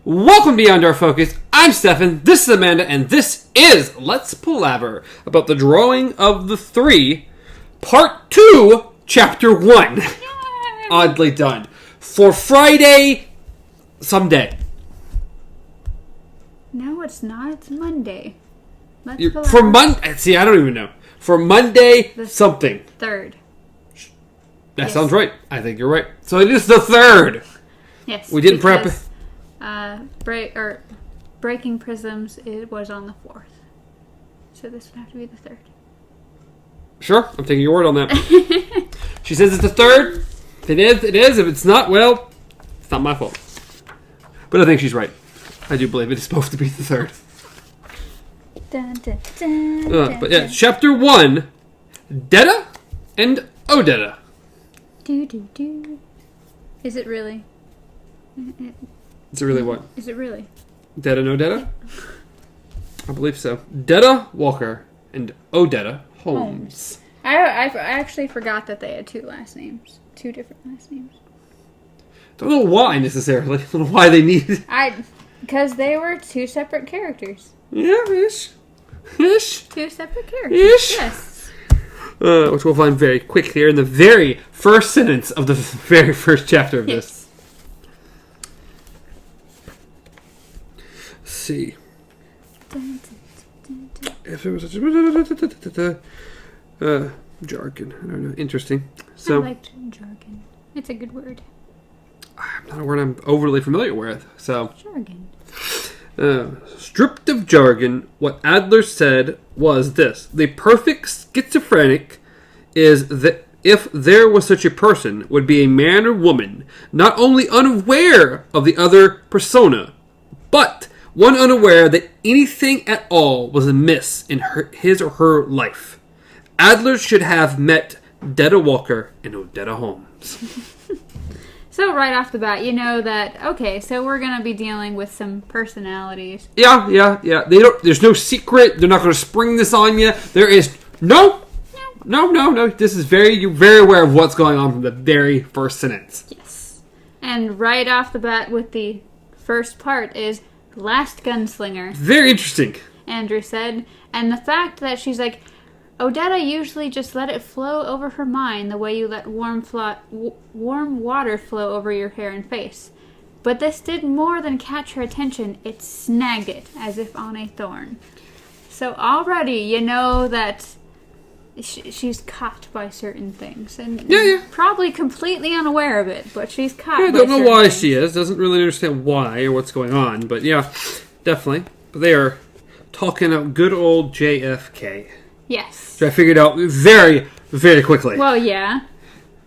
Welcome Beyond Our Focus. I'm Stefan, this is Amanda, and this is Let's Palaver about the Drawing of the Three, Part 2, Chapter 1. Yay. Oddly done. For Friday, someday. No, it's not. It's Monday. For Monday, see, I don't even know. For Monday, something. 3rd. That sounds right. I think you're right. So it is the 3rd. Yes. We didn't prep. Breaking Prisms, it was on the 4th. So this would have to be the 3rd. Sure, I'm taking your word on that. She says it's the 3rd. If it is, it is. If it's not, well, it's not my fault. But I think she's right. I do believe it is supposed to be the 3rd. Dun, dun, dun, dun, but yeah, Chapter 1, Detta and Odetta. Do. Is it really? Is it really what? Is it really? Detta and Odetta? I believe so. Detta Walker and Odetta Holmes. I actually forgot that they had two different last names. Don't know why necessarily. Don't know why they need. Because they were two separate characters. Yeah, ish. Two separate characters. Ish. Yes. Which we'll find very quick here in the very first sentence of the very first chapter of this. Let's see. If there was such a jargon, I don't know. Interesting. So, I liked jargon. It's a good word. Not a word I'm overly familiar with. So, jargon. Stripped of jargon, what Adler said was this: the perfect schizophrenic is that if there was such a person, would be a man or woman not only unaware of the other persona, but one unaware that anything at all was amiss in his or her life. Adler should have met Detta Walker and Odetta Holmes. So right off the bat, you know that, okay, so we're going to be dealing with some personalities. Yeah. There's no secret. They're not going to spring this on you. There is no. This is you're very aware of what's going on from the very first sentence. Yes. And right off the bat with the first part is last gunslinger. Very interesting. Andrew said. And the fact that she's like, Odetta usually just let it flow over her mind the way you let warm water flow over your hair and face. But this did more than catch her attention. It snagged it, as if on a thorn. So already you know that she's caught by certain things. And probably completely unaware of it, but she's caught by certain things. I don't know why she is. Doesn't really understand why or what's going on. But yeah, definitely. But they are talking about good old JFK. Yes. Which I figured out very, very quickly. Well, yeah.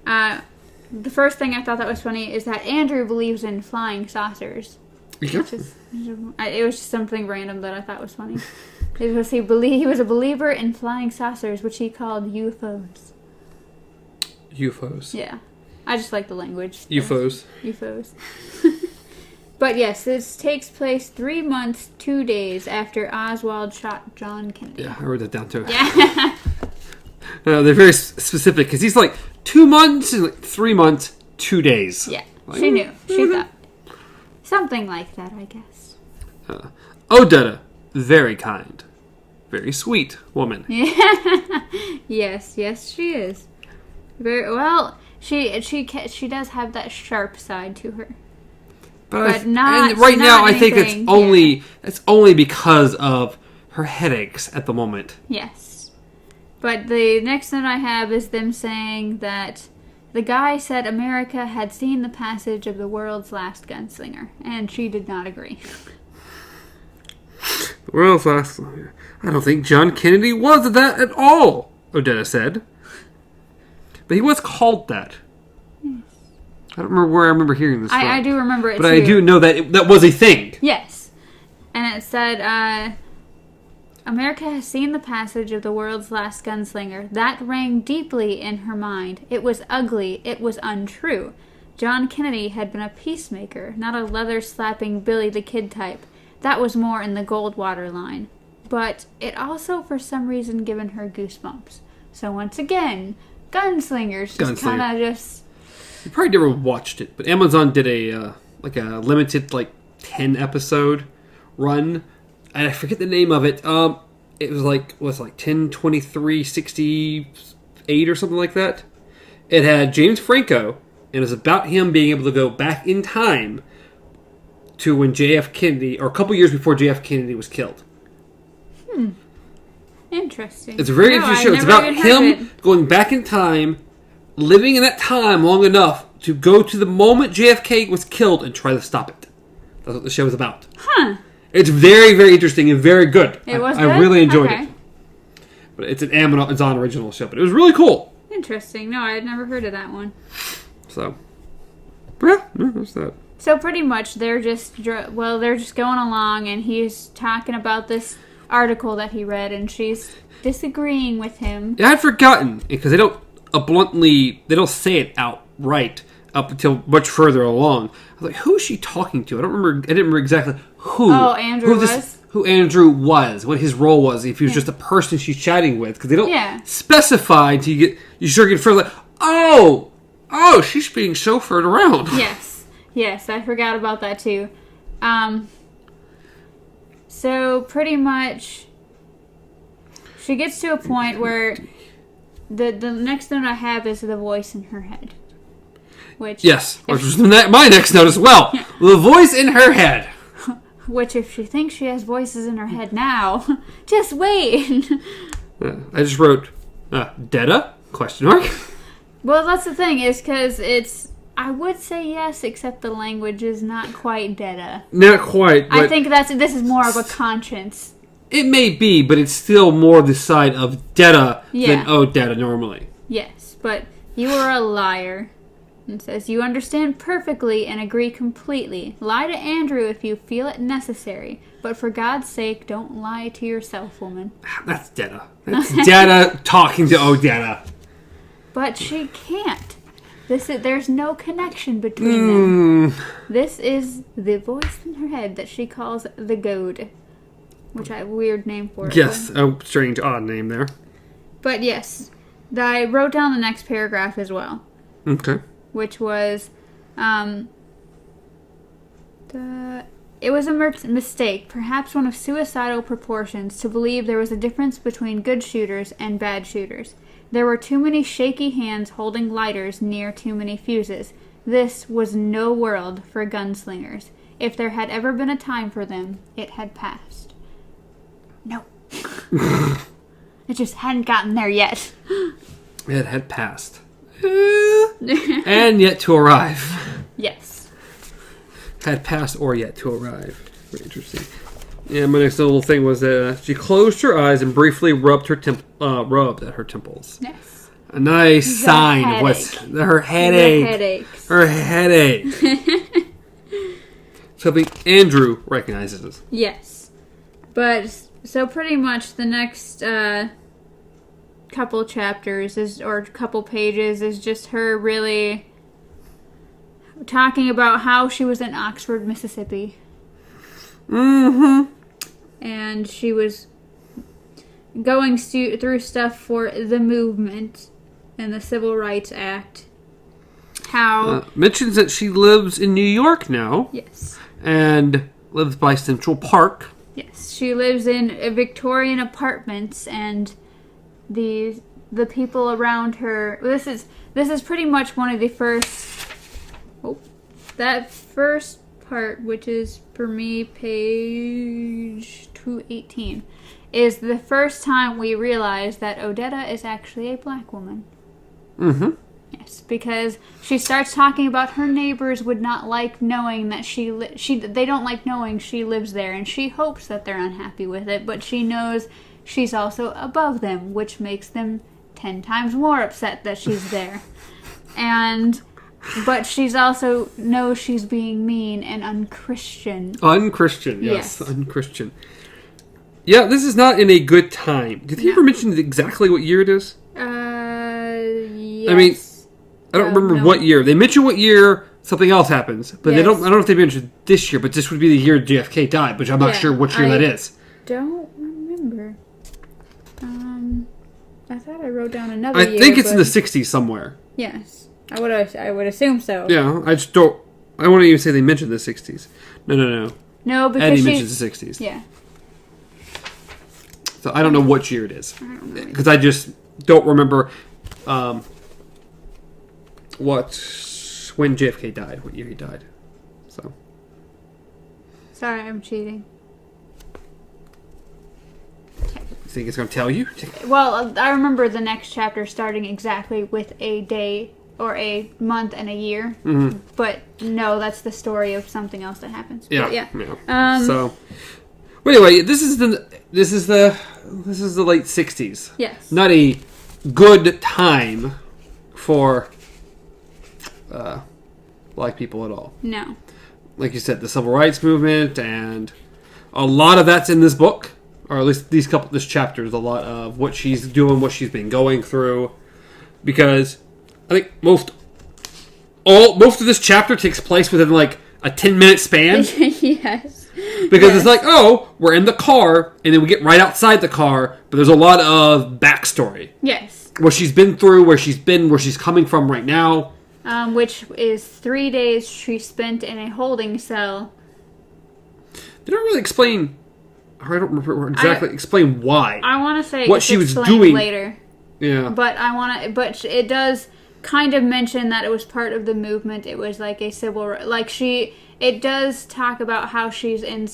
The first thing I thought that was funny is that Andrew believes in flying saucers. Yeah. It was just something random that I thought was funny. He was a believer in flying saucers, which he called UFOs. UFOs. Yeah. I just like the language. UFOs. But yes, this takes place 3 months, 2 days after Oswald shot John Kennedy. Yeah, I wrote that down too. Yeah. They're very specific because he's like 2 months and 3 months, 2 days. Yeah, she knew. She thought. Something like that, I guess. Odetta, very kind. Very sweet woman. Yeah. Yes, she is. Very well. She does have that sharp side to her. But not. And right now, I think anything, it's only because of her headaches at the moment. Yes, but the next note I have is them saying that the guy said America had seen the passage of the world's last gunslinger, and she did not agree. The world's last. I don't think John Kennedy was that at all, Odetta said. But he was called that. I don't remember where I remember hearing this from. I do remember it, but too. I do know that that was a thing. Yes. And it said, America has seen the passage of the world's last gunslinger. That rang deeply in her mind. It was ugly. It was untrue. John Kennedy had been a peacemaker, not a leather-slapping Billy the Kid type. That was more in the Goldwater line. But it also, for some reason, given her goosebumps. So once again, gunslingers just kind of just... You probably never watched it, but Amazon did a limited 10 episode run, and I forget the name of it. It was like 10/23/68 or something like that. It had James Franco, and it was about him being able to go back in time to when JF Kennedy, or a couple years before JF Kennedy was killed. Interesting. It's a very interesting show. It's about him going back in time, living in that time long enough to go to the moment JFK was killed and try to stop it. That's what the show is about. Huh. It's very, very interesting and very good. It was I good? really enjoyed it. But it's an Amazon original show, but it was really cool. Interesting. No, I had never heard of that one. So, yeah, that's that. So pretty much they're just going along, and he's talking about this article that he read, and she's disagreeing with him. Yeah, I'd forgotten, because they don't say it outright up until much further along. I was like, who is she talking to? I didn't remember exactly who. Oh, Who Andrew was, what his role was, if he was just a person she's chatting with, because they don't specify until you start getting further like, oh, she's being chauffeured around. Yes, I forgot about that too. So pretty much, she gets to a point where the next note I have is the voice in her head. Which was my next note as well. The voice in her head. Which, if she thinks she has voices in her head now, just wait. I just wrote, Detta? ? Well, that's the thing, is because I would say yes, except the language is not quite Detta. Not quite. I think this is more of a conscience. It may be, but it's still more the side of Detta than Odetta normally. Yes, but you are a liar. And says, you understand perfectly and agree completely. Lie to Andrew if you feel it necessary. But for God's sake, don't lie to yourself, woman. That's Detta. That's Detta talking to Odetta. But she can't. There's no connection between them. This is the voice in her head that she calls the goad. Which I have a weird name for it. Yes, a strange, odd name there. But yes, I wrote down the next paragraph as well. Okay. Which was, it was a mistake, perhaps one of suicidal proportions, to believe there was a difference between good shooters and bad shooters. There were too many shaky hands holding lighters near too many fuses. This was no world for gunslingers. If there had ever been a time for them, it had passed. No. It just hadn't gotten there yet. It had passed. And yet to arrive. Yes. Had passed or yet to arrive. Very interesting. Yeah, my next little thing was that she closed her eyes and briefly rubbed at her temples. Yes. A nice sign of what's her headache. Her headache. Something Andrew recognizes. Yes. But so pretty much the next couple chapters or couple pages is just her really talking about how she was in Oxford, Mississippi. And she was going through stuff for the movement and the Civil Rights Act. How mentions that she lives in New York now. Yes. And lives by Central Park. Yes, she lives in Victorian apartments, and the people around her. This is pretty much one of the first. That first part, which is for me page 218, is the first time we realize that Odetta is actually a black woman. Yes, because she starts talking about her neighbors would not like knowing that they don't like knowing she lives there, and she hopes that they're unhappy with it, but she knows she's also above them, which makes them 10 times more upset that she's there. But she's also knows she's being mean and unchristian. Unchristian, yes. Unchristian. Yeah, this is not in a good time. Did they ever mention exactly what year it is? Yes. I mean, I don't remember what year. They mention what year something else happens, but they don't. I don't know if they mentioned this year, but this would be the year JFK died, which I'm not sure which year that is. Don't remember. I thought I wrote down another year. I think it's in the 60s somewhere. Yes. I would assume so. Yeah, I just don't I won't even say they mentioned the 60s. No. No, because Eddie mentions the 60s. Yeah. So I don't know what year it is. Because I just don't remember when JFK died, what year he died. So. Sorry, I'm cheating. You think it's going to tell you? Well, I remember the next chapter starting exactly with a day or a month and a year. Mm-hmm. But no, that's the story of something else that happens. Yeah. But yeah. Well, anyway, this is the late 60s. Yes. Not a good time for black people at all. No. Like you said, the civil rights movement, and a lot of that's in this book. Or at least this chapter is a lot of what she's doing, what she's been going through. Because I think most of this chapter takes place within like a 10-minute span. Yes. Because it's like, oh, we're in the car, and then we get right outside the car, but there's a lot of backstory. Yes. What she's been through, where she's been, where she's coming from right now. Which is 3 days she spent in a holding cell. They don't really explain... I don't remember exactly explain why. I want to say what she was doing later. Yeah, but it does kind of mention that it was part of the movement. It was like a civil, it does talk about how she's in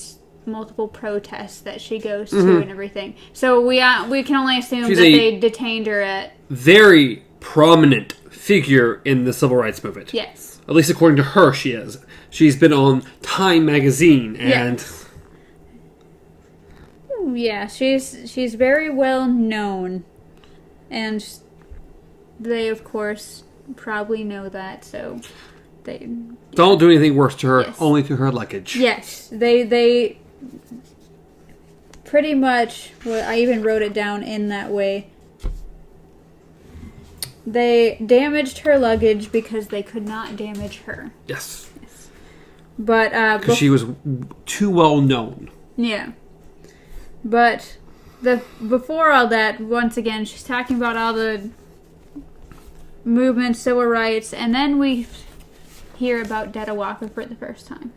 multiple protests that she goes to and everything. So we can only assume that they detained her at very prominent figure in the civil rights movement. Yes, at least according to her, she is. She's been on Time magazine and. Yes. Yeah, she's very well known, and they of course probably know that, so they don't do anything worse to her, yes. Only to her luggage. Yes, they pretty much. Well, I even wrote it down in that way. They damaged her luggage because they could not damage her. Yes. But because she was too well known. Yeah. But before all that, once again, she's talking about all the movement, civil rights, and then we hear about Detta Walker for the first time,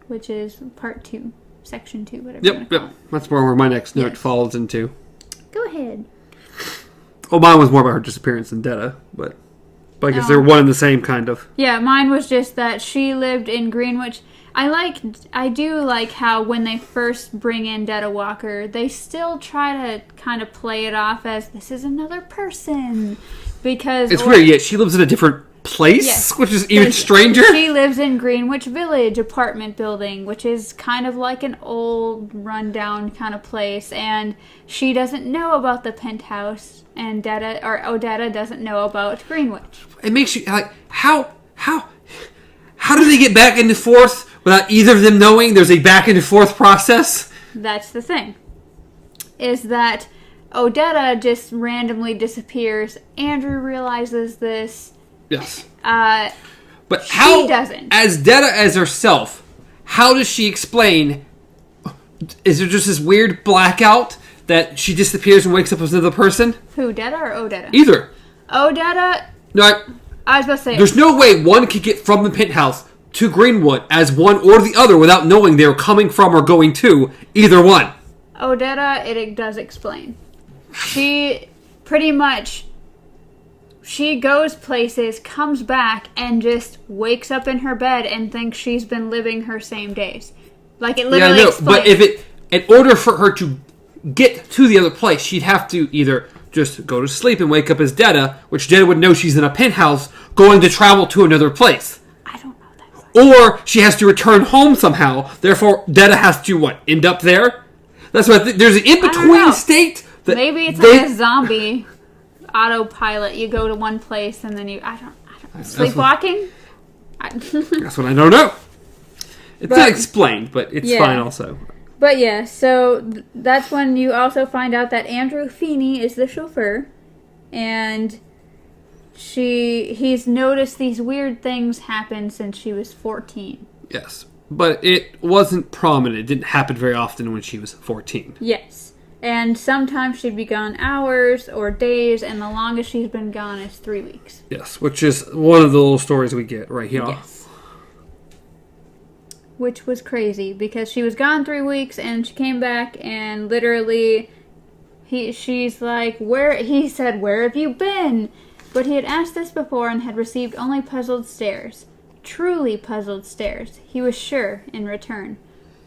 which is part 2, section 2, whatever. Yep. That's where my next note falls into. Go ahead. Oh, mine was more about her disappearance than Detta, but I guess they're one and the same kind of. Yeah, mine was just that she lived in Greenwich. I do like how when they first bring in Detta Walker, they still try to kind of play it off as this is another person. Because it's weird, yet she lives in a different place, which is even stranger. She lives in Greenwich Village apartment building, which is kind of like an old, rundown kind of place, and she doesn't know about the penthouse, and Odetta doesn't know about Greenwich. It makes you like how do they get back and forth without either of them knowing there's a back and forth process? That's the thing. Is that Odetta just randomly disappears. Andrew realizes this. Yes. But how, she doesn't. As Detta as herself, how does she explain? Is there just this weird blackout that she disappears and wakes up as another person? Who, Detta or Odetta? Either. Odetta. No, I was about to say. There's no way one could get from the penthouse to Greenwood as one or the other without knowing they're coming from or going to either one. Odetta, it does explain. She pretty much. She goes places, comes back, and just wakes up in her bed and thinks she's been living her same days. Like, it literally explains. But in order for her to get to the other place, she'd have to either just go to sleep and wake up as Detta, which Detta would know she's in a penthouse, going to travel to another place. I don't know that. Or she has to return home somehow, therefore Detta has to, end up there? That's what there's an in-between state. That maybe it's like a zombie autopilot. You go to one place and then I don't know. Sleepwalking? That's what I don't know. It's not explained, but it's fine also. But yeah, so that's when you also find out that Andrew Feeney is the chauffeur, and he's noticed these weird things happen since she was 14. Yes, but it wasn't prominent. It didn't happen very often when she was 14. Yes. And sometimes she'd be gone hours or days, and the longest she's been gone is 3 weeks. Yes, which is one of the little stories we get right here. Yes. which was crazy because she was gone 3 weeks and she came back and literally she's like, he said, "Where have you been?" But he had asked this before and had received only puzzled stares. Truly puzzled stares, he was sure, in return.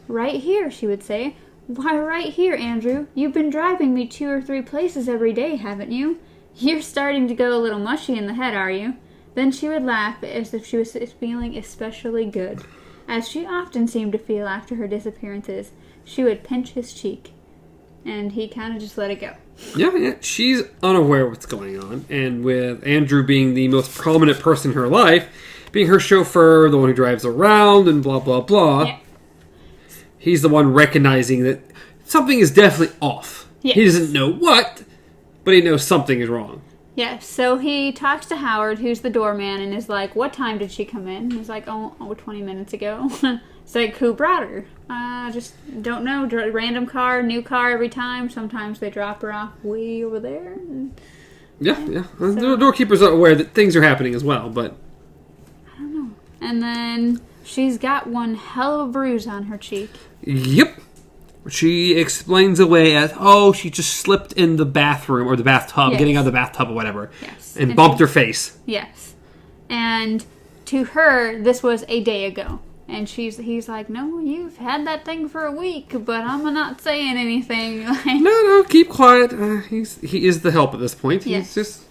"Right here," she would say. "Why, right here, Andrew. You've been driving me 2 or 3 places every day, haven't you? You're starting to go a little mushy in the head, are you?" Then she would laugh as if she was feeling especially good. As she often seemed to feel after her disappearances, she would pinch his cheek. And he kind of just let it go. Yeah, she's unaware of what's going on. And with Andrew being the most prominent person in her life, being her chauffeur, the one who drives around, and blah, blah, blah, yeah. He's the one recognizing that something is definitely off. Yes. He doesn't know what, but he knows something is wrong. Yeah, so he talks to Howard, who's the doorman, and is like, "What time did she come in?" He's like, oh 20 minutes ago. It's like, "Who brought her?" Just don't know. Random car, new car every time. Sometimes they drop her off way over there. Yeah. So, the doorkeepers are aware that things are happening as well, but... I don't know. And then she's got one hell of a bruise on her cheek. Yep. She explains away as, she just slipped in the bathroom or the bathtub, yes. Getting out of the bathtub or whatever. Yes. And bumped her face. Yes. And to her, this was a day ago. And he's like, "No, you've had that thing for a week, but I'm not saying anything." No, keep quiet. He is the help at this point. Yes. He's just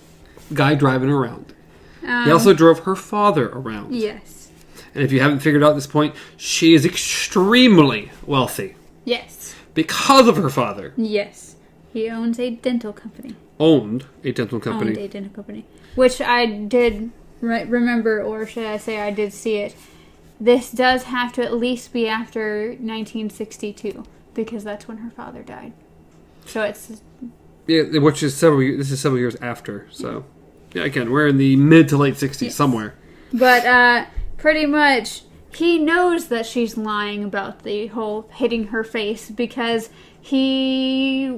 a guy driving around. He also drove her father around. Yes. And if you haven't figured out at this point, she is extremely wealthy. Yes. Because of her father. Yes. He owns a dental company. Owned a dental company. Which I did remember, or should I say I did see it. This does have to at least be after 1962, because that's when her father died. So it's... Yeah, which is several years after, so... Yeah, again, we're in the mid to late 60s, yes. Somewhere. But, pretty much, he knows that she's lying about the whole hitting her face, because she's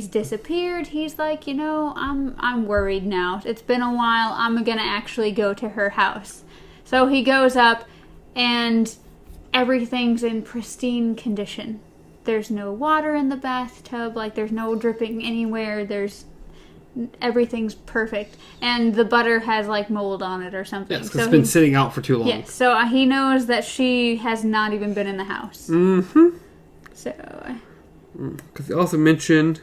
disappeared. He's like, I'm worried now. It's been a while. I'm gonna actually go to her house. So he goes up, and everything's in pristine condition. There's no water in the bathtub, there's no dripping anywhere. Everything's perfect. And the butter has, mold on it or something. Yes, because it's been sitting out for too long. Yes, so he knows that she has not even been in the house. Mm-hmm. So... Because he also mentioned...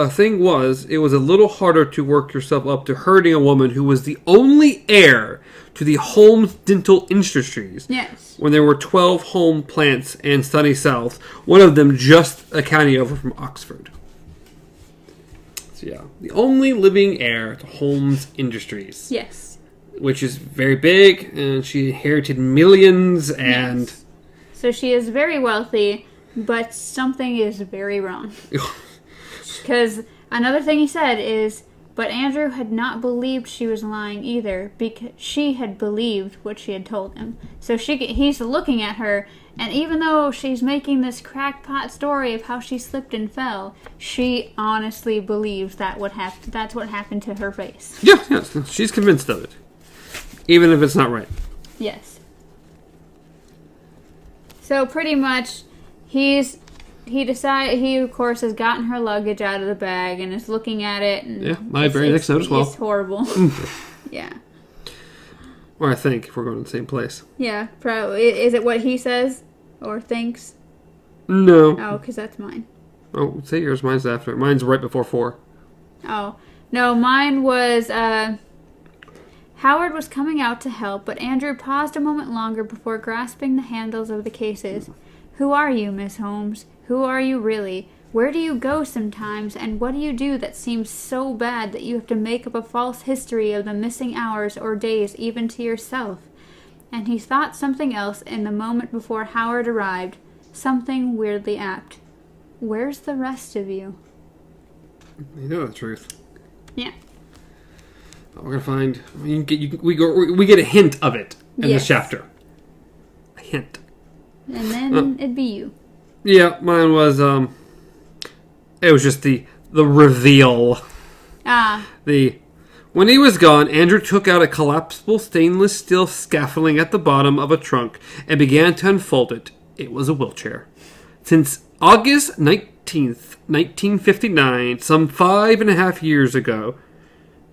thing was, it was a little harder to work yourself up to hurting a woman who was the only heir to the Holmes dental industries. Yes. When there were 12 home plants in sunny South, one of them just a county over from Oxford. So yeah, the only living heir to Holmes Industries. Yes. Which is very big, and she inherited millions, and... Yes. So she is very wealthy, but something is very wrong. Because another thing he said is, but Andrew had not believed she was lying either, because she had believed what she had told him. So he's looking at her, and even though she's making this crackpot story of how she slipped and fell, she honestly believes that's what happened to her face. Yes, she's convinced of it. Even if it's not right. Yes. So pretty much, he of course has gotten her luggage out of the bag and is looking at it. And yeah, my very next note as well. It's horrible. Yeah. Or I think, if we're going to the same place. Yeah, probably. Is it what he says or thinks? No. Oh, because that's mine. Oh, say yours. Mine's after. Mine's right before 4. Oh. No, mine was, Howard was coming out to help, but Andrew paused a moment longer before grasping the handles of the cases. "Who are you, Miss Holmes? Who are you really? Where do you go sometimes, and what do you do that seems so bad that you have to make up a false history of the missing hours or days even to yourself?" And he thought something else in the moment before Howard arrived, something weirdly apt. "Where's the rest of you?" You know the truth. Yeah. We're gonna find. We get a hint of it in this chapter. A hint. And then it'd be you. Yeah, mine was, it was just the reveal. Ah. When he was gone, Andrew took out a collapsible stainless steel scaffolding at the bottom of a trunk and began to unfold it. It was a wheelchair. Since August 19th, 1959, some 5.5 years ago,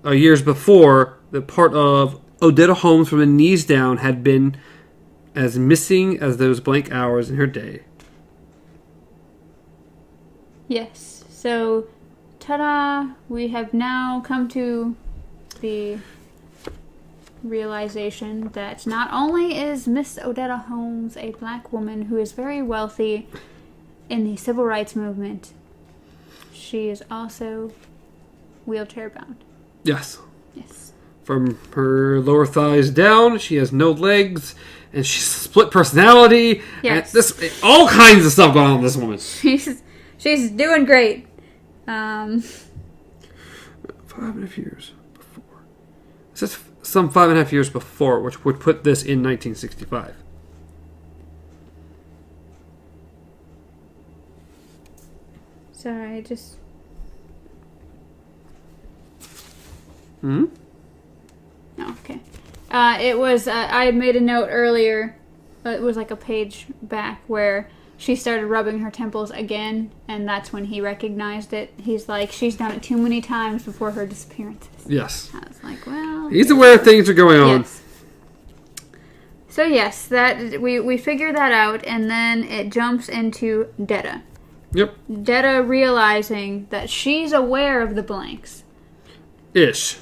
years before, the part of Odetta Holmes from the knees down had been as missing as those blank hours in her day. Yes. So, ta-da! We have now come to the realization that not only is Miss Odetta Holmes a black woman who is very wealthy in the civil rights movement, she is also wheelchair bound. Yes. Yes. From her lower thighs down, she has no legs, and she's split personality. Yes. And all kinds of stuff going on with this woman. She's doing great. 5.5 years before. It says some 5.5 years before, which would put this in 1965. Sorry, I just... Hmm? Oh, okay. It was, I had made a note earlier, it was like a page back, where she started rubbing her temples again, and that's when he recognized it. He's like, she's done it too many times before her disappearances. Yes. I was like, well... He's aware things are going on. Yes. So yes, that we figure that out, and then it jumps into Detta. Yep. Detta realizing that she's aware of the blanks. Ish.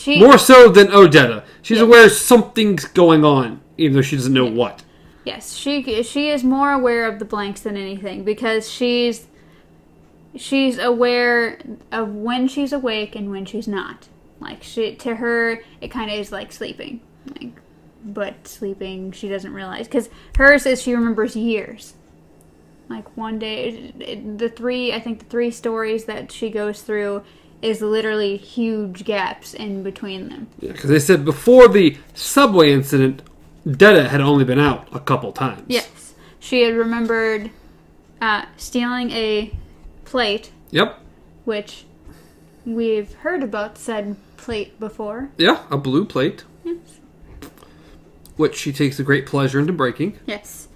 More so than Odetta. She's Yes. aware something's going on, even though she doesn't know what. Yes, she is more aware of the blanks than anything, because she's aware of when she's awake and when she's not. Like, to her, it kind of is like sleeping. Like, but sleeping, she doesn't realize. Because hers is she remembers years. Like, one day, the three stories that she goes through is literally huge gaps in between them. Yeah, because they said before the subway incident, Detta had only been out a couple times. Yes. She had remembered stealing a plate. Yep. Which we've heard about said plate before. Yeah, a blue plate. Yes. Which she takes a great pleasure into breaking. Yes.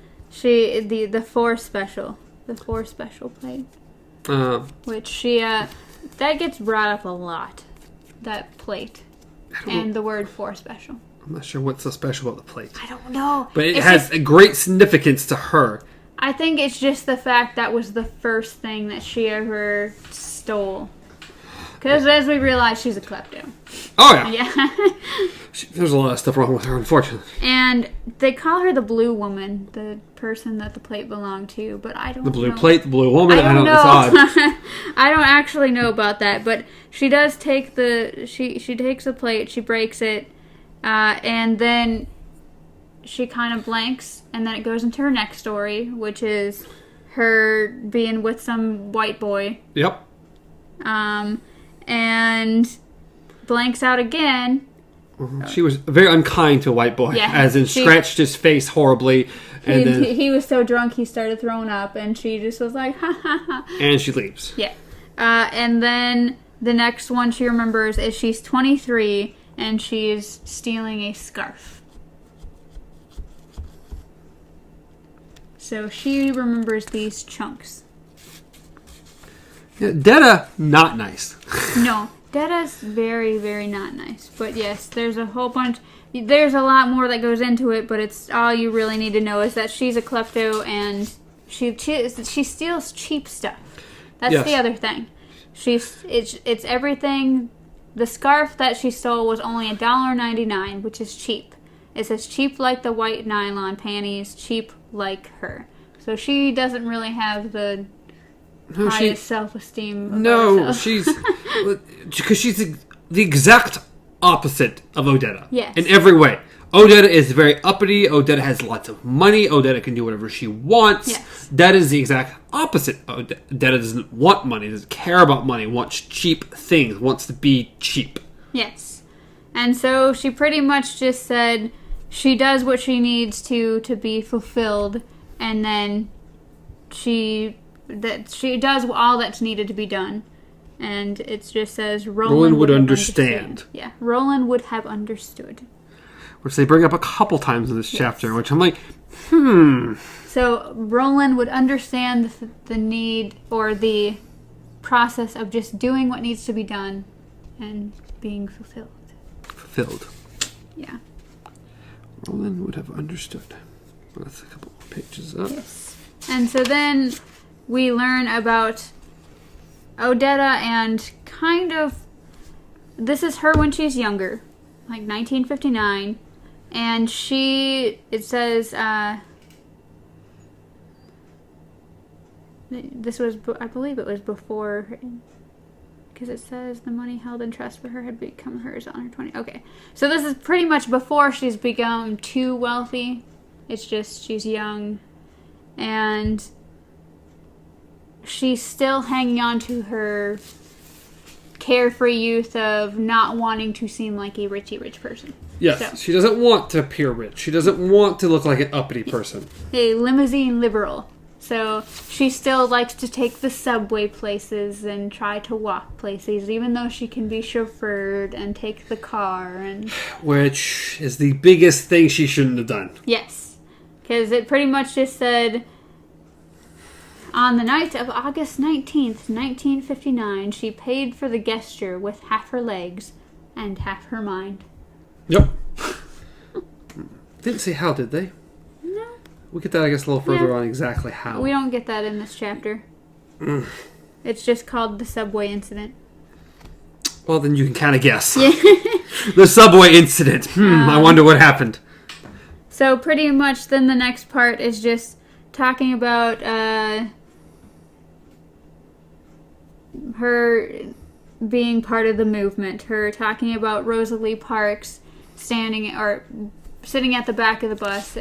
The 4 special. The 4 special plate. Which she, that gets brought up a lot. That plate. And the word 4 special. I'm not sure what's so special about the plate. I don't know. But it has a great significance to her. I think it's just the fact that was the first thing that she ever stole. Because as we realize, she's a klepto. Oh, yeah. Yeah. There's a lot of stuff wrong with her, unfortunately. And they call her the blue woman, the person that the plate belonged to, but I don't know. The blue plate, the blue woman, I don't know. It's odd. I don't actually know about that, but she does take she takes the plate, she breaks it, and then she kind of blanks, and then it goes into her next story, which is her being with some white boy. Yep. And blanks out again. She was very unkind to a white boy, as in scratched his face horribly. And he was so drunk he started throwing up, and she just was like, ha ha ha. And she leaves. Yeah. And then the next one she remembers is she's 23, and she's stealing a scarf. So she remembers these chunks. Yeah, Detta, not nice. No, Detta's very, very not nice. But yes, there's a whole bunch. There's a lot more that goes into it, but it's all you really need to know is that she's a klepto and she steals cheap stuff. That's the other thing. It's everything. The scarf that she stole was only $1.99, which is cheap. It says cheap like the white nylon panties, cheap like her. So she doesn't really have the highest self-esteem. No, she's because she's the exact opposite of Odetta. Yes. In every way. Odetta is very uppity. Odetta has lots of money. Odetta can do whatever she wants. Yes. That is the exact opposite. Odetta doesn't want money, doesn't care about money, wants cheap things, wants to be cheap. Yes. And so she pretty much just said she does what she needs to be fulfilled, and then she does all that's needed to be done. And it just says Roland would understand. Yeah, Roland would have understood. Which they bring up a couple times in this chapter, which I'm like, So Roland would understand the need or the process of just doing what needs to be done and being fulfilled. Fulfilled. Yeah. Roland would have understood. Well, that's a couple more pages up. Yes. And so then we learn about Odetta and kind of... This is her when she's younger, like 1959. And it says... this was, I believe it was before... Because it says the money held in trust for her had become hers on her 20... Okay. So this is pretty much before she's become too wealthy. It's just she's young. And she's still hanging on to her carefree youth of not wanting to seem like a rich person. Yes, so. She doesn't want to appear rich. She doesn't want to look like an uppity person. A limousine liberal. So she still likes to take the subway places and try to walk places, even though she can be chauffeured and take the car. Which is the biggest thing she shouldn't have done. Yes. Because it pretty much just said, on the night of August 19th, 1959, she paid for the gesture with half her legs and half her mind. Yep. Didn't say how, did they? No. We'll get that, I guess, a little further on exactly how. We don't get that in this chapter. It's just called the subway incident. Well, then you can kind of guess. Yeah. The subway incident. I wonder what happened. So pretty much then the next part is just talking about her being part of the movement. Her talking about Rosalie Parks sitting at the back of the bus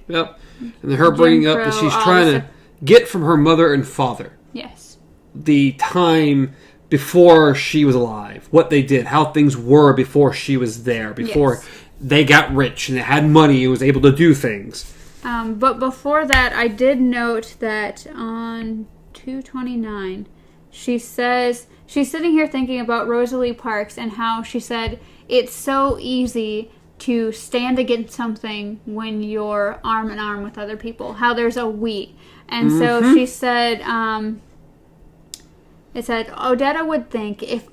Yep. And her bringing up that she's trying to get from her mother and father. Yes. The time before she was alive. What they did. How things were before she was there. Before they got rich and they had money and was able to do things. But before that, I did note that on 229, she says... She's sitting here thinking about Rosalie Parks and how she said it's so easy to stand against something when you're arm in arm with other people. How there's a we. And so she said, it said, Odetta would think if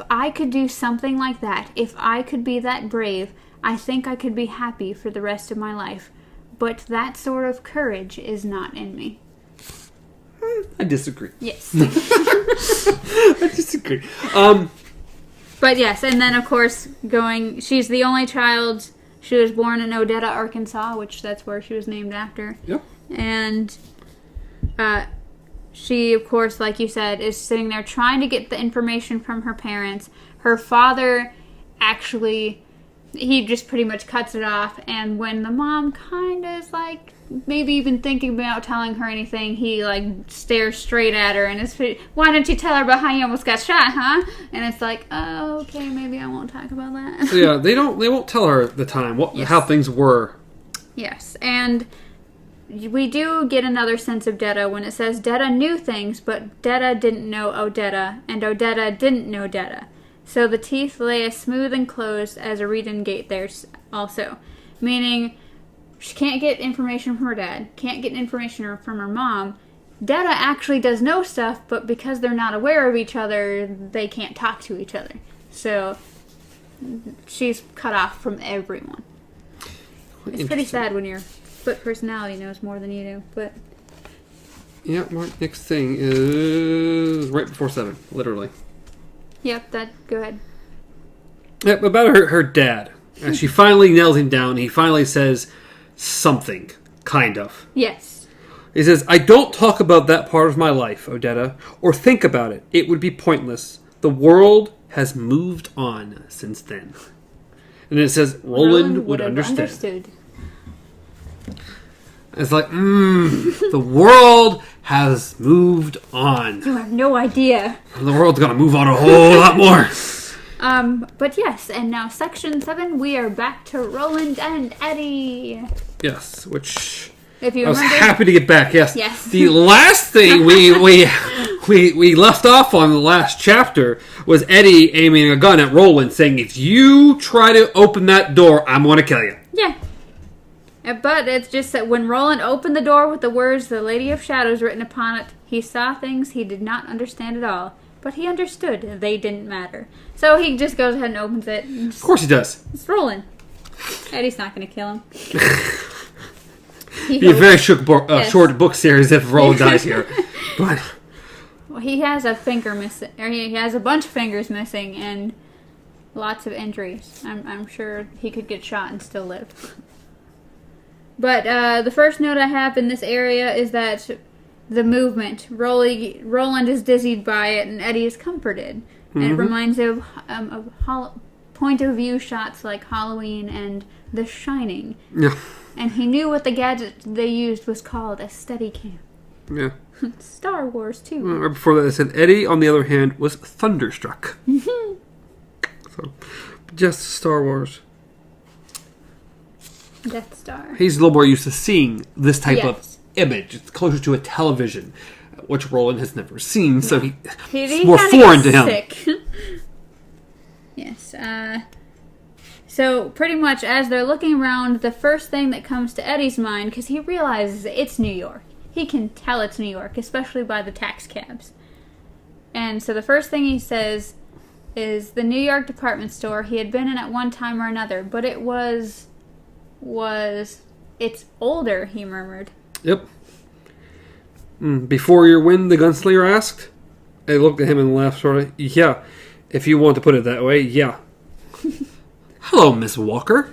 I could do something like that, if I could be that brave, I think I could be happy for the rest of my life. But that sort of courage is not in me. I disagree. Yes. I disagree. But yes, and then of course she's the only child. She was born in Odetta, Arkansas, which that's where she was named after. Yep. And she, of course, like you said, is sitting there trying to get the information from her parents. Her father actually, he just pretty much cuts it off. And when the mom kind of is like, maybe even thinking about telling her anything, he like stares straight at her and is, why didn't you tell her about how you almost got shot, huh? And it's like, oh, okay, maybe I won't talk about that. So yeah, they won't tell her the time, how things were. Yes, and we do get another sense of Detta when it says Detta knew things, but Detta didn't know Odetta, and Odetta didn't know Detta. So the teeth lay as smooth and closed as a reed and gate there also. Meaning, she can't get information from her dad, can't get information from her mom. Detta actually does know stuff, but because they're not aware of each other, they can't talk to each other. So, she's cut off from everyone. It's pretty sad when your split personality knows more than you do, but... Yeah, Mark, next thing is right before 7, literally. Yep, go ahead. Yep, about her dad. She finally nails him down. He finally says something, kind of. Yes. He says, I don't talk about that part of my life, Odetta, or think about it. It would be pointless. The world has moved on since then. And it says, Roland would understand. It's like, the world has moved on. You have no idea. The world's gonna move on a whole lot more. But yes, and now section 7, we are back to Roland and Eddie. Yes, which If you I was remember, happy to get back. Yes. Yes. The last thing we left off on the last chapter was Eddie aiming a gun at Roland, saying, "If you try to open that door, I'm going to kill you." Yeah. But it's just that when Roland opened the door with the words "The Lady of Shadows" written upon it, he saw things he did not understand at all. But he understood they didn't matter. So he just goes ahead and opens it. And Of course he does. it's Roland. Eddie's not going to kill him. It'd be a very short book series if Roland dies here. But well, he has a finger missing, or he has a bunch of fingers missing, and lots of injuries. I'm sure he could get shot and still live. But the first note I have in this area is that the movement. Roland is dizzied by it, and Eddie is comforted. And it reminds him of point of view shots like Halloween and The Shining. yeah. And he knew what the gadget they used was called a Steadicam. Yeah. Star Wars, too. Right before that, I said Eddie, on the other hand, was thunderstruck. So, just Star Wars. Death Star. He's a little more used to seeing this type of Yes. image. It's closer to a television, which Roland has never seen, so He it's more kinda foreign to gets him. sick. Yes. So pretty much as they're looking around, the first thing that comes to Eddie's mind, because he realizes it's New York. He can tell it's New York, especially by the tax cabs. And so the first thing he says is the New York department store he had been in at one time or another, but it it's older, he murmured. Yep. Before your win, the gunslinger asked. I looked at him and laughed, sort of. Yeah, if you want to put it that way, yeah. Hello, Miss Walker.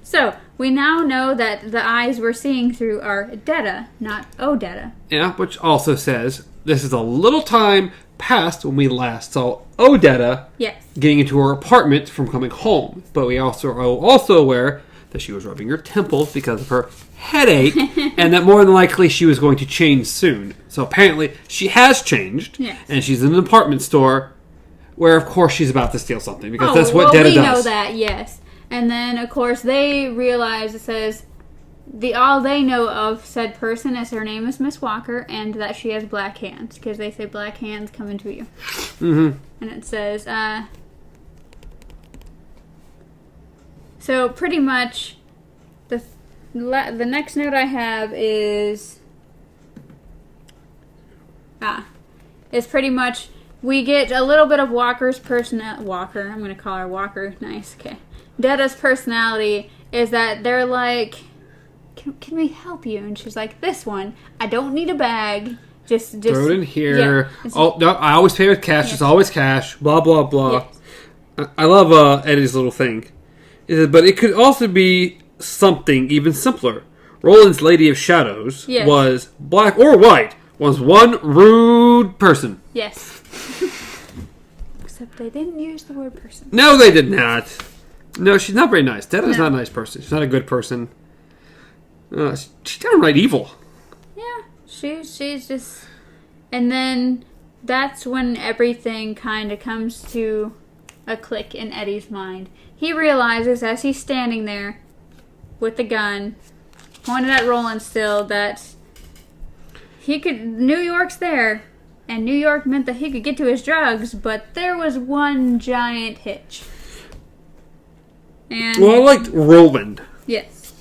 So, we now know that the eyes we're seeing through are Detta, not Odetta. Yeah, which also says this is a little time past when we last saw Odetta Yes. getting into her apartment from coming home. But we also are also aware that she was rubbing her temples because of her headache, and that more than likely she was going to change soon. So apparently she has changed, Yes. and she's in an department store where, of course, she's about to steal something, because that's what Detta we does. know that, yes. And then, of course, they realize it says all they know of said person is her name is Miss Walker, and that she has black hands, because they say black hands come into view. Mm-hmm. And it says, so pretty much the next note I have is pretty much we get a little bit of Walker's Walker, I'm going to call her Walker, nice, okay. Detta's personality is that they're like, can we help you? And she's like, this one, I don't need a bag, just throw it in here. Yeah, Oh, no, I always pay with cash, Yes. It's always cash, blah, blah, blah. Yes. I love Eddie's little thing. It says, but it could also be something even simpler. Roland's Lady of Shadows Yes. was black or white, was one rude person. Yes. Except they didn't use the word person. No, they did not. No, she's not very nice. Detta's No. not a nice person. She's not a good person. She's downright evil. Yeah, she's just... And then that's when everything kind of comes to a click in Eddie's mind. He realizes as he's standing there with the gun, pointed at Roland still, that New York's there, and New York meant that he could get to his drugs, but there was one giant hitch. And Well, I liked Roland. yes,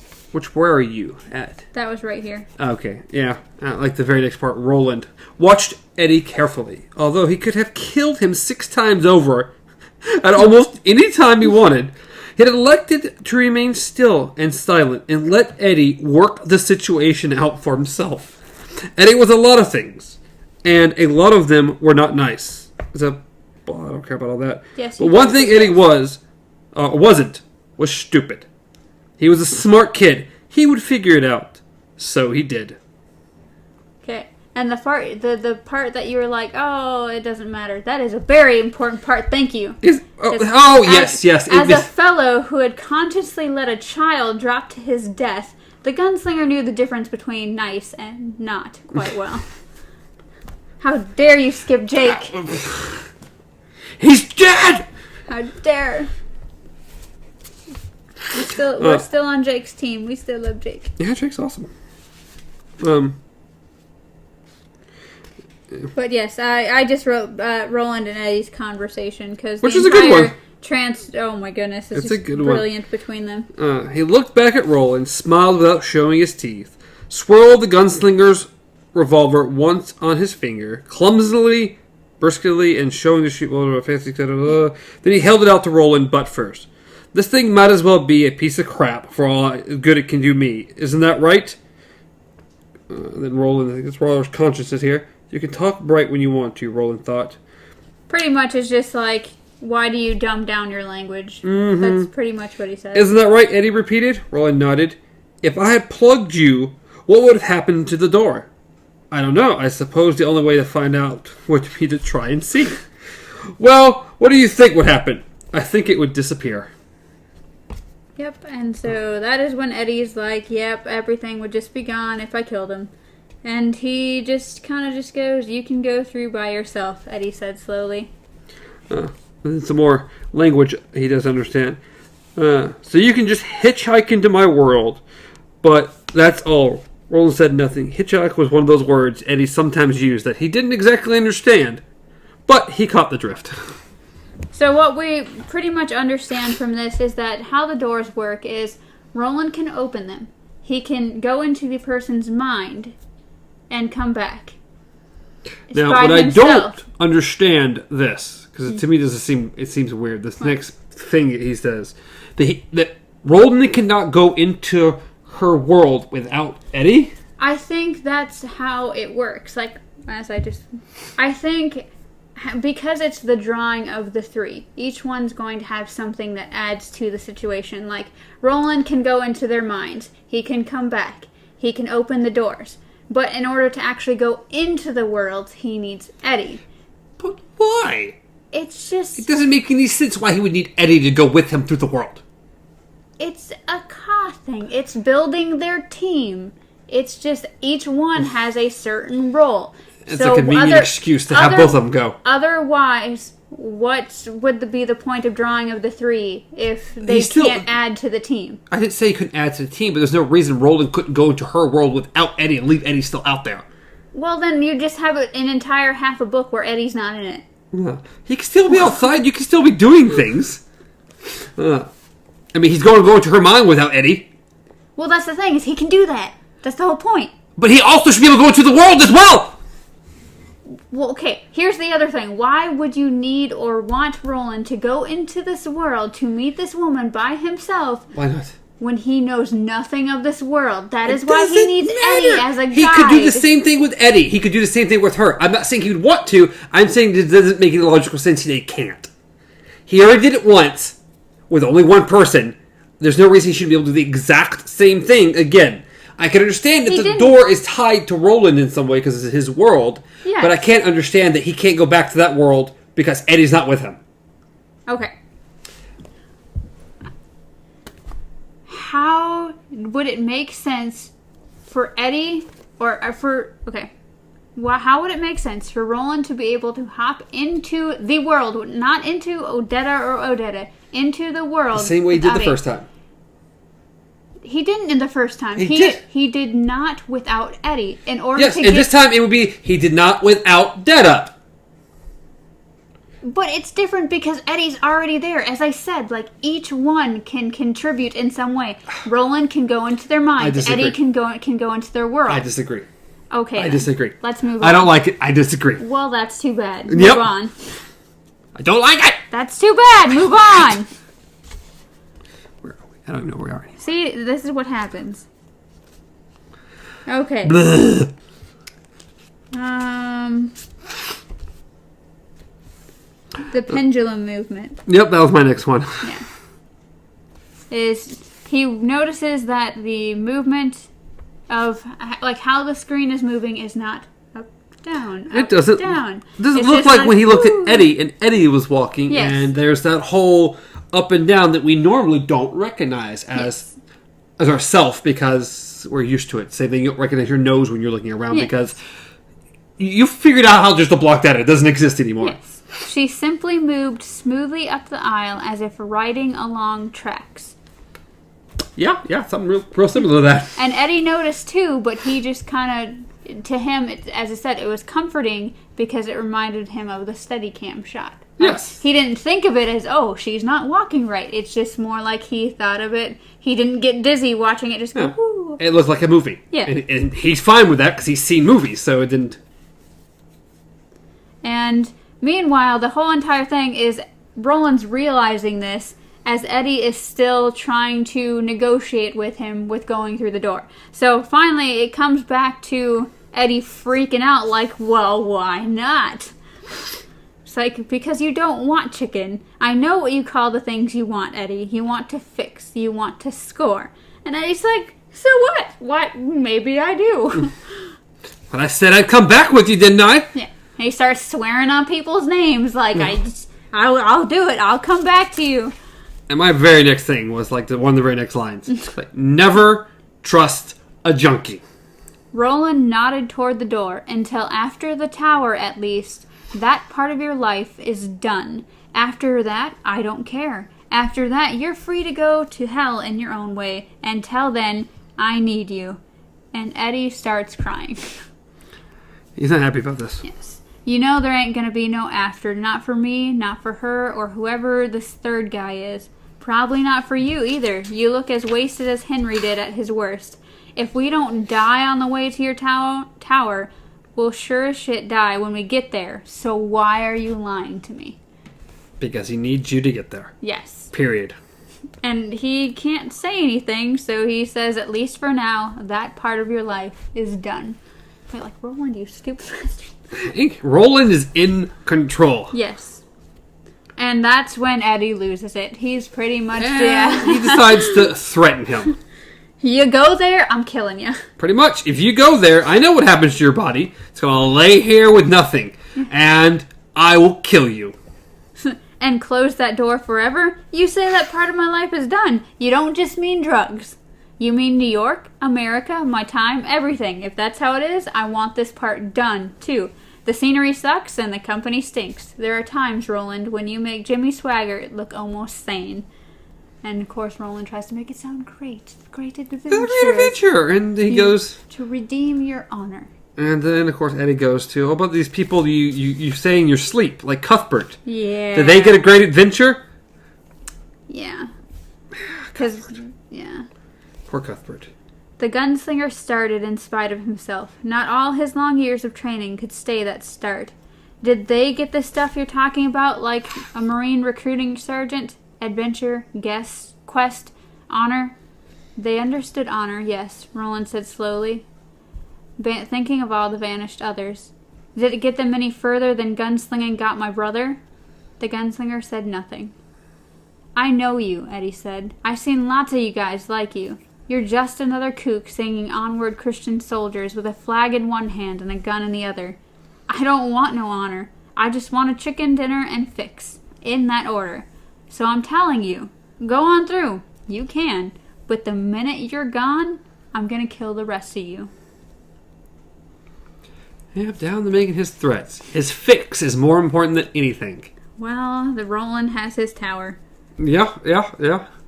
Where are you at? that was right here. Okay, yeah. Like the very next part, Roland watched Eddie carefully. Although he could have killed him 6 times over at almost any time he wanted, he had elected to remain still and silent and let Eddie work the situation out for himself. Eddie was a lot of things, and a lot of them were not nice. I don't care about all that. Yes, but one thing Eddie wasn't stupid. He was a smart kid. He would figure it out. So he did. Okay. And the part that you were like, oh, it doesn't matter. That is a very important part. Thank you. Yes. As a fellow who had consciously let a child drop to his death, the gunslinger knew the difference between nice and not quite well. How dare you skip Jake? He's dead! How dare. We're still on Jake's team. We still love Jake. Yeah, Jake's awesome. But yes, I just wrote Roland and Eddie's conversation because which is a good one. Oh my goodness, it's a good brilliant one. Between them. He looked back at Roland, smiled without showing his teeth, swirled the gunslinger's revolver once on his finger, clumsily, briskly, and showing the sheet of a fancy. Then he held it out to Roland, butt first. This thing might as well be a piece of crap for all good it can do me. Isn't that right? Then Roland, I think it's Roland's consciousness here. You can talk bright when you want to, Roland thought. Pretty much it's just like, why do you dumb down your language? Mm-hmm. That's pretty much what he said. Isn't that right? Eddie repeated. Roland nodded. If I had plugged you, what would have happened to the door? I don't know. I suppose the only way to find out would be to try and see. Well, what do you think would happen? I think it would disappear. Yep, and so that is when Eddie's like, yep, everything would just be gone if I killed him. And he just kind of just goes, you can go through by yourself, Eddie said slowly. Some more language he doesn't understand. So you can just hitchhike into my world. But that's all. Roland said nothing. Hitchhike was one of those words Eddie sometimes used that he didn't exactly understand. But he caught the drift. So what we pretty much understand from this is that how the doors work is Roland can open them. He can go into the person's mind and come back. Now, what I don't understand this, because to me it seems weird. This next thing he says, that Roland cannot go into her world without Eddie. I think that's how it works. Like I think. Because it's the drawing of the three, each one's going to have something that adds to the situation. Like, Roland can go into their minds. He can come back. He can open the doors. But in order to actually go into the world, he needs Eddie. But why? It's just... It doesn't make any sense why he would need Eddie to go with him through the world. It's a Ka thing. It's building their team. It's just each one has a certain role. It's a convenient excuse to have both of them go. Otherwise, what would be the point of drawing of the three if they can't add to the team? I didn't say he couldn't add to the team, but there's no reason Roland couldn't go into her world without Eddie and leave Eddie still out there. Well, then you just have an entire half a book where Eddie's not in it. Yeah. He can still be outside. You can still be doing things. I mean, he's going to go into her mind without Eddie. Well, that's the thing, is he can do that. That's the whole point. But he also should be able to go into the world as well! Well, okay, here's the other thing. Why would you need or want Roland to go into this world to meet this woman by himself? Why not? When he knows nothing of this world. That is why he needs Eddie as a guide. He could do the same thing with Eddie. He could do the same thing with her. I'm not saying he would want to. I'm saying it doesn't make any logical sense that he can't. He already did it once with only one person. There's no reason he shouldn't be able to do the exact same thing again. I can understand that the door is tied to Roland in some way because it's his world. Yes. But I can't understand that he can't go back to that world because Eddie's not with him. Okay. How would it make sense for Eddie how would it make sense for Roland to be able to hop into the world, not into Odetta, into the world the same way he did the first time? He didn't in the first time. He did not without Eddie. This time it would be he did not without Detta. But it's different because Eddie's already there. As I said, like, each one can contribute in some way. Roland can go into their minds. Eddie can go into their world. I disagree. Okay. I disagree. Let's move on. I don't like it. I disagree. Well, that's too bad. Move on. I don't like it. That's too bad. Move on. Where are we? I don't know where we are. See, this is what happens. Okay. The pendulum movement. Yep, that was my next one. Yeah. He notices that the movement of, like, how the screen is moving is not up, down, it doesn't. Down. It doesn't look like when he looked at Eddie and Eddie was walking, and there's that whole up and down that we normally don't recognize as ourself because we're used to it. Same thing, you don't recognize your nose when you're looking around because you figured out how just to block that. It doesn't exist anymore. Yes. She simply moved smoothly up the aisle as if riding along tracks. Yeah, something real similar to that. And Eddie noticed too, but he just kind of, to him, as I said, it was comforting because it reminded him of the Steadicam shot. Yes. He didn't think of it as, oh, she's not walking right. It's just more like he thought of it. He didn't get dizzy watching it just go, whoo. It looked like a movie. Yeah. And he's fine with that because he's seen movies, so it didn't... And meanwhile, the whole entire thing is Roland's realizing this as Eddie is still trying to negotiate with him with going through the door. So finally, it comes back to Eddie freaking out like, well, why not? It's like, because you don't want chicken. I know what you call the things you want, Eddie. You want to fix. You want to score. And Eddie's like, so what? What? Maybe I do. But I said I'd come back with you, didn't I? Yeah. And he starts swearing on people's names like, I'll do it. I'll come back to you. And my very next thing was like one of the very next lines. Like, never trust a junkie. Roland nodded toward the door until after the tower, at least, that part of your life is done. After that, I don't care. After that, you're free to go to hell in your own way. Until then, I need you. And Eddie starts crying. He's not happy about this. Yes. You know there ain't gonna be no after. Not for me, not for her, or whoever this third guy is. Probably not for you either. You look as wasted as Henry did at his worst. If we don't die on the way to your tower, we'll sure as shit die when we get there. So why are you lying to me? Because he needs you to get there. Yes. Period. And he can't say anything, so he says, at least for now, that part of your life is done. Wait, like, Roland, you stupid bastard. Roland is in control. Yes. And that's when Eddie loses it. He's pretty much... He decides to threaten him. You go there, I'm killing you. Pretty much. If you go there, I know what happens to your body. It's going to lay here with nothing. And I will kill you. And close that door forever? You say that part of my life is done. You don't just mean drugs. You mean New York, America, my time, everything. If that's how it is, I want this part done, too. The scenery sucks and the company stinks. There are times, Roland, when you make Jimmy Swaggart look almost sane. And, of course, Roland tries to make it sound great. Great adventure. Great adventure. And he goes... To redeem your honor. And then, of course, Eddie goes to, how about these people you say in your sleep, like Cuthbert? Yeah. Did they get a great adventure? Yeah. Because, yeah. Poor Cuthbert. The gunslinger started in spite of himself. Not all his long years of training could stay that start. Did they get the stuff you're talking about, like a Marine recruiting sergeant? Adventure, guess, quest, honor? They understood honor, yes, Roland said slowly, thinking of all the vanished others. Did it get them any further than gunslinging got my brother? The gunslinger said nothing. I know you, Eddie said. I've seen lots of you guys like you. You're just another kook singing onward Christian soldiers with a flag in one hand and a gun in the other. I don't want no honor. I just want a chicken dinner and fix. In that order. So I'm telling you, go on through. You can. But the minute you're gone, I'm gonna kill the rest of you. Yeah, down to making his threats. His fix is more important than anything. Well, the Roland has his tower. Yeah.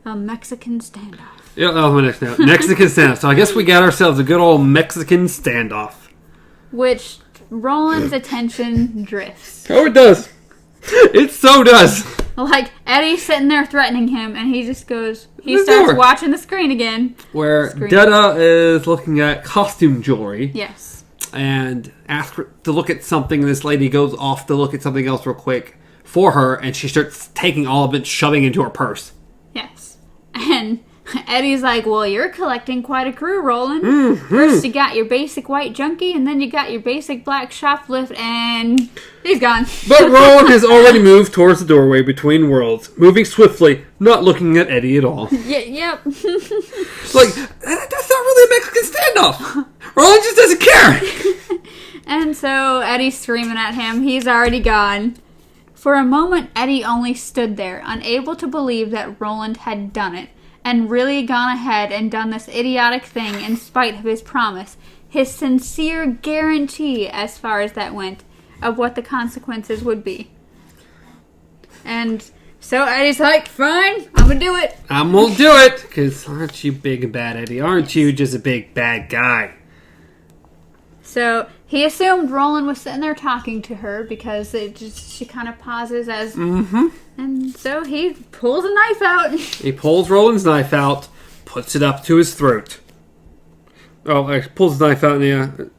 A Mexican standoff. Yeah, that was my next note. Mexican standoff. So I guess we got ourselves a good old Mexican standoff. Which Roland's attention drifts. Oh, it does. It so does. Like, Eddie's sitting there threatening him, and he just goes... He starts watching the screen again. Where Detta is looking at costume jewelry. Yes. And asks her to look at something. This lady goes off to look at something else real quick for her, and she starts taking all of it, shoving into her purse. Yes. And Eddie's like, well, you're collecting quite a crew, Roland. Mm-hmm. First you got your basic white junkie, and then you got your basic black shoplift, and he's gone. But Roland has already moved towards the doorway between worlds, moving swiftly, not looking at Eddie at all. Yep. Like, that's not really a Mexican standoff. Roland just doesn't care. And so Eddie's screaming at him. He's already gone. For a moment, Eddie only stood there, unable to believe that Roland had done it, and really gone ahead and done this idiotic thing in spite of his promise, his sincere guarantee, as far as that went, of what the consequences would be. And so Eddie's like, fine, I'm gonna do it. I'm gonna do it. Because aren't you big and bad, Eddie? Aren't you just a big bad guy? So he assumed Roland was sitting there talking to her because she kind of pauses as... Mm-hmm. And so he pulls a knife out. He pulls Roland's knife out, puts it up to his throat. Oh, he pulls his knife out and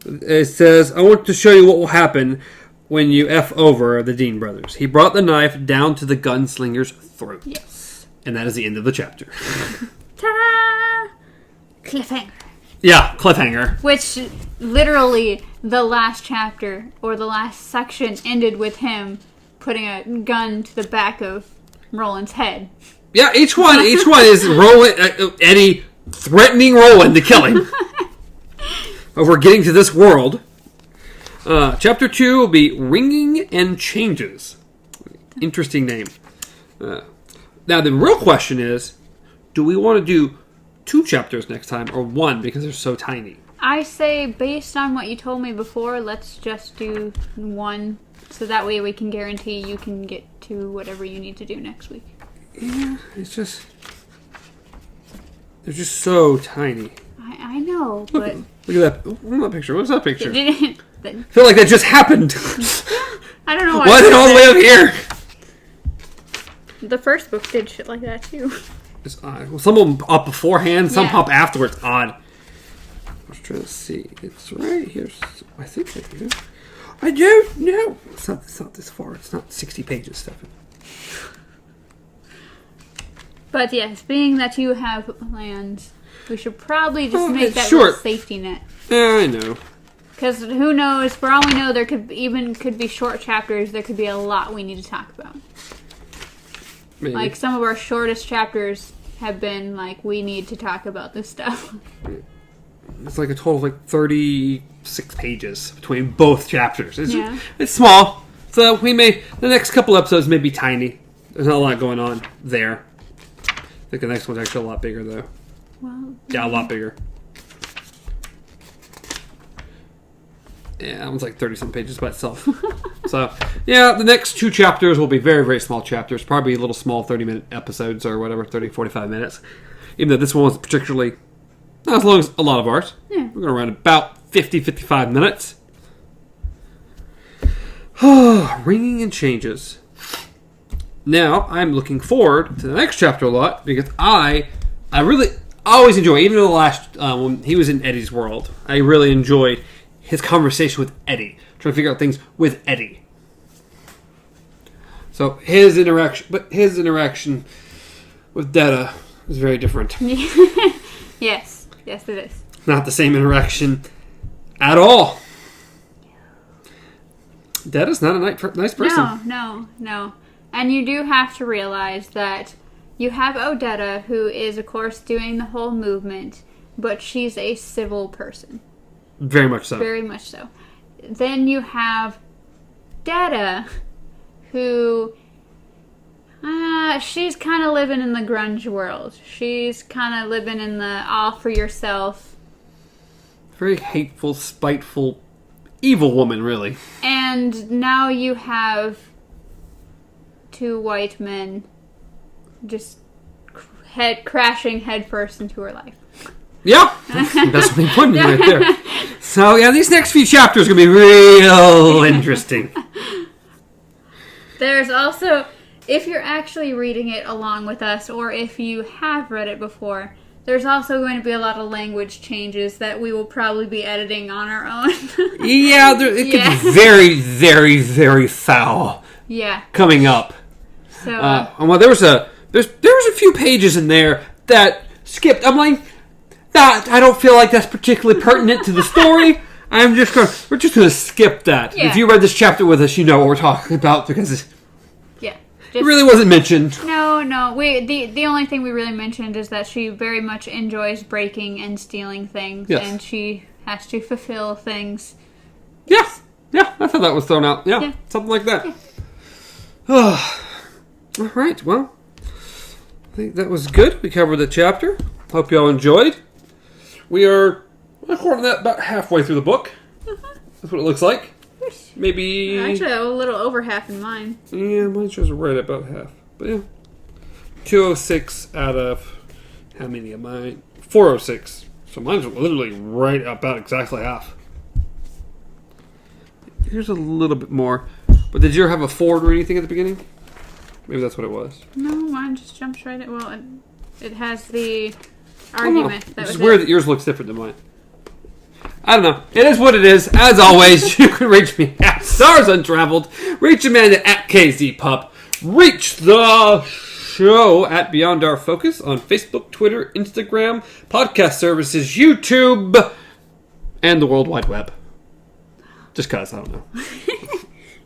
it says, I want to show you what will happen when you F over the Dean brothers. He brought the knife down to the gunslinger's throat. Yes. And that is the end of the chapter. Ta-da! Cliffhanger. Yeah, cliffhanger. Which, literally, the last chapter, or the last section, ended with him putting a gun to the back of Roland's head. Yeah, each one is Roland, Eddie threatening Roland to kill him. Over getting to this world. Chapter 2 will be Ringing and Changes. Interesting name. Now, the real question is, do we want to do 2 chapters next time, or 1, because they're so tiny? I say, based on what you told me before, let's just do 1, so that way we can guarantee you can get to whatever you need to do next week. Yeah, it's just... They're just so tiny. I know, but... Look at that. What's that picture? What's that picture? I feel like that just happened. I don't know why. Why is it all the way up here? The first book did shit like that, too. It's odd. Well, some of them up beforehand, some pop afterwards. Odd. I was trying to see. It's right here. I think right here. I don't know. It's not this far. It's not 60 pages, Stefan. But yes, being that you have plans, we should probably just make that little safety net. Yeah, I know. Because who knows? For all we know, there could be short chapters. There could be a lot we need to talk about. Maybe. Like some of our shortest chapters have been like, we need to talk about this stuff. It's like a total of like 36 pages between both chapters. It's small. So the next couple episodes may be tiny. There's not a lot going on there. I think the next one's actually a lot bigger, though. Well, yeah, a lot bigger. Yeah, that one's like 30-some pages by itself. So, yeah, the next 2 chapters will be very, very small chapters. Probably little small 30-minute episodes or whatever, 30, 45 minutes. Even though this one was particularly not as long as a lot of ours. Yeah. We're going to run about 50, 55 minutes. Ringing and Changes. Now, I'm looking forward to the next chapter a lot because I really always enjoy, even in the last, when he was in Eddie's world, I really enjoyed his conversation with Eddie, trying to figure out things with Eddie. So his interaction with Detta is very different. Yes, it is. Not the same interaction at all. Detta's not a nice person. No. And you do have to realize that you have Odetta, who is, of course, doing the whole movement, but she's a civil person. Very much so. Very much so. Then you have Detta, who... she's kind of living in the grunge world. She's kind of living in the all for yourself. Very hateful, spiteful, evil woman, really. And now you have 2 white men just crashing headfirst into her life. Yeah, that's what we put right there. So, yeah, these next few chapters are going to be real interesting. There's also, if you're actually reading it along with us, or if you have read it before, there's also going to be a lot of language changes that we will probably be editing on our own. Yeah, it could be very, very, very foul. Yeah. Coming up. So, well, there was a few pages in there that skipped. I'm like, that I don't feel like that's particularly pertinent to the story. We're just going to skip that. Yeah. If you read this chapter with us, you know what we're talking about because it really wasn't mentioned. No. The only thing we really mentioned is that she very much enjoys breaking and stealing things, and she has to fulfill things. Yeah, I thought that was thrown out. Yeah. Something like that. Yeah. All right, well, I think that was good. We covered the chapter. Hope you all enjoyed. We are, according to that, about halfway through the book. That's what it looks like. Maybe... Actually, a little over half in mine. Yeah, mine shows right about half. But yeah. 206 out of, how many am I? 406. So mine's literally right about exactly half. Here's a little bit more. But did you have a forward or anything at the beginning? Maybe that's what it was. No, mine just jumps right at... Well, it has the argument. It's just weird that yours looks different than mine. I don't know. It is what it is. As always, you can reach me at Stars Untraveled. Reach Amanda at KZPup. Reach the show at Beyond Our Focus on Facebook, Twitter, Instagram, podcast services, YouTube, and the World Wide Web. Just because, I don't know.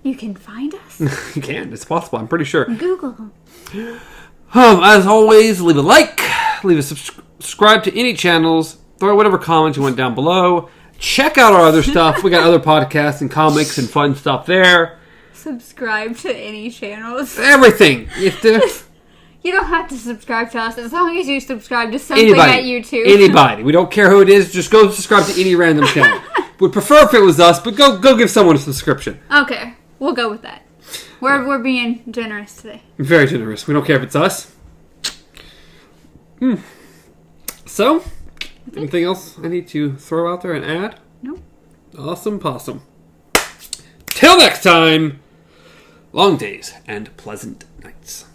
You can find us? You can. It's possible. I'm pretty sure. Google. As always, leave a like. Leave a subscribe to any channels. Throw whatever comments you want down below. Check out our other stuff. We got other podcasts and comics and fun stuff there. Subscribe to any channels. Everything. You don't have to subscribe to us as long as you subscribe to something at YouTube. Anybody. We don't care who it is. Just go subscribe to any random channel. Would prefer if it was us, but go give someone a subscription. Okay. We'll go with that. We're being generous today. Very generous. We don't care if it's us. So, anything else I need to throw out there and add? Nope. Awesome possum. Till next time, long days and pleasant nights.